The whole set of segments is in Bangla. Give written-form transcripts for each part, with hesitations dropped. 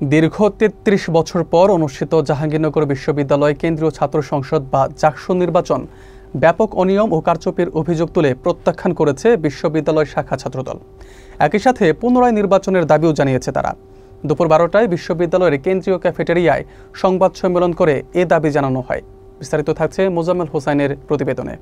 দীর্ঘ ৩৩ বছর পর অনুষ্ঠিত জাহাঙ্গীরনগর বিশ্ববিদ্যালয় কেন্দ্রীয় ছাত্র সংসদ বা জাকসু নির্বাচন ব্যাপক অনিয়ম ও কারচুপির অভিযোগ তুলে প্রত্যাখ্যান করেছে বিশ্ববিদ্যালয় শাখা ছাত্রদল। একই সাথে পুনরায় নির্বাচনের দাবিও জানিয়েছে তারা। দুপুর ১২টায় বিশ্ববিদ্যালয়ের কেন্দ্রীয় ক্যাফেটেরিয়ায় সংবাদ সম্মেলন করে এ দাবি জানানো হয়। বিস্তারিত থাকছে মোজাম্মেল হোসাইনের প্রতিবেদনে।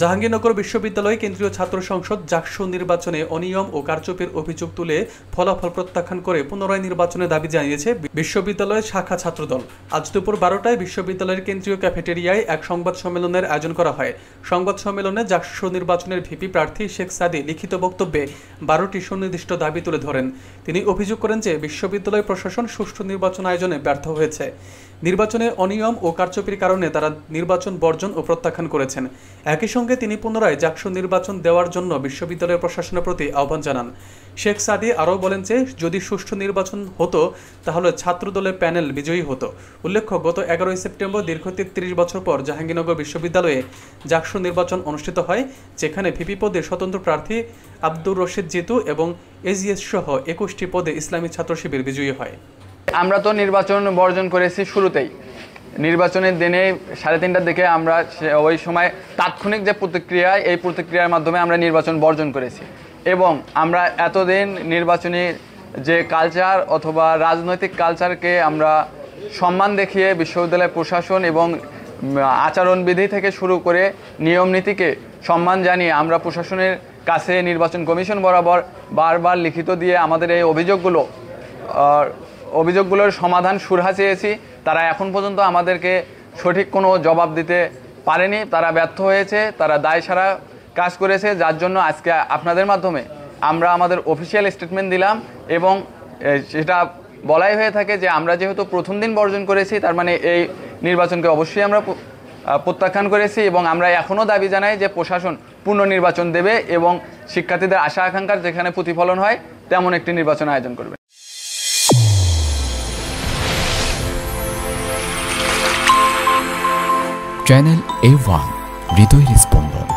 জাহাঙ্গীরনগর বিশ্ববিদ্যালয় কেন্দ্রীয় ছাত্র সংসদ জাকসু নির্বাচনে অনিয়ম ও কারচুপির অভিযোগ তুলে ফলাফল প্রত্যাখ্যান করে পুনরায় নির্বাচনের দাবি জানিয়েছে বিশ্ববিদ্যালয়ের শাখা ছাত্রদল। আজ দুপুর ১২টায় বিশ্ববিদ্যালয়ের কেন্দ্রীয় ক্যাফেটেরিয়ায় এক সংবাদ সম্মেলনের আয়োজন করা হয়। সংবাদ সম্মেলনে জাকসু নির্বাচনের ভিপি প্রার্থী শেখ সাদি লিখিত বক্তব্যে ১২টি সুনির্দিষ্ট দাবি তুলে ধরেন। তিনি অভিযোগ করেন যে বিশ্ববিদ্যালয় প্রশাসন সুষ্ঠু নির্বাচন আয়োজনে ব্যর্থ হয়েছে। নির্বাচনে অনিয়ম ও কারচুপির কারণে তারা নির্বাচন বর্জন ও প্রত্যাখ্যান করেছেন। একই সঙ্গে তিনি পুনরায় জাকসু নির্বাচন দেওয়ার জন্য বিশ্ববিদ্যালয়ের প্রশাসনের প্রতি আহ্বান জানান। শেখ সাদি আরও বলেন যে যদি সুষ্ঠু নির্বাচন হতো তাহলে ছাত্রদলের প্যানেল বিজয়ী হতো। উল্লেখ্য, গত ১১ই সেপ্টেম্বর দীর্ঘ ৩৩ বছর পর জাহাঙ্গীরনগর বিশ্ববিদ্যালয়ে জাকসু নির্বাচন অনুষ্ঠিত হয়, যেখানে ভিপি পদে স্বতন্ত্র প্রার্থী আব্দুর রশিদ জিতু এবং এজিএস সহ ২১টি পদে ইসলামী ছাত্র শিবির বিজয়ী হয়। আমরা তো নির্বাচন বর্জন করেছি শুরুতেই। নির্বাচনের দিনে ৩:৩০টার দিকে আমরা ওই সময় তাৎক্ষণিক যে প্রতিক্রিয়া, এই প্রতিক্রিয়ার মাধ্যমে আমরা নির্বাচন বর্জন করেছি এবং আমরা এতদিন নির্বাচনী যে কালচার অথবা রাজনৈতিক কালচারকে আমরা সম্মান দেখিয়ে বিশ্ববিদ্যালয় প্রশাসন এবং আচরণবিধি থেকে শুরু করে নিয়ম নীতিকে সম্মান জানিয়ে আমরা প্রশাসনের কাছে নির্বাচন কমিশন বরাবর বারবার লিখিত দিয়ে আমাদের এই অভিযোগগুলোর সমাধান সুরাহা চেয়েছি। তারা এখন পর্যন্ত আমাদেরকে সঠিক কোনো জবাব দিতে পারেনি। তারা ব্যর্থ হয়েছে, তারা দায়সারা কাজ করেছে, যার জন্য আজকে আপনাদের মাধ্যমে আমরা আমাদের অফিসিয়াল স্টেটমেন্ট দিলাম এবং সেটা বলাই হয়ে থাকে যে আমরা যেহেতু প্রথম দিন বর্জন করেছি, তার মানে এই নির্বাচনকে অবশ্যই আমরা প্রত্যাখ্যান করেছি এবং আমরা এখনও দাবি জানাই যে প্রশাসন পুনর্নির্বাচন দেবে এবং শিক্ষার্থীদের আশা আকাঙ্ক্ষার যেখানে প্রতিফলন হয় তেমন একটি নির্বাচন আয়োজন করবে। চ্যানেল A1 হৃদয়ের স্পন্দন।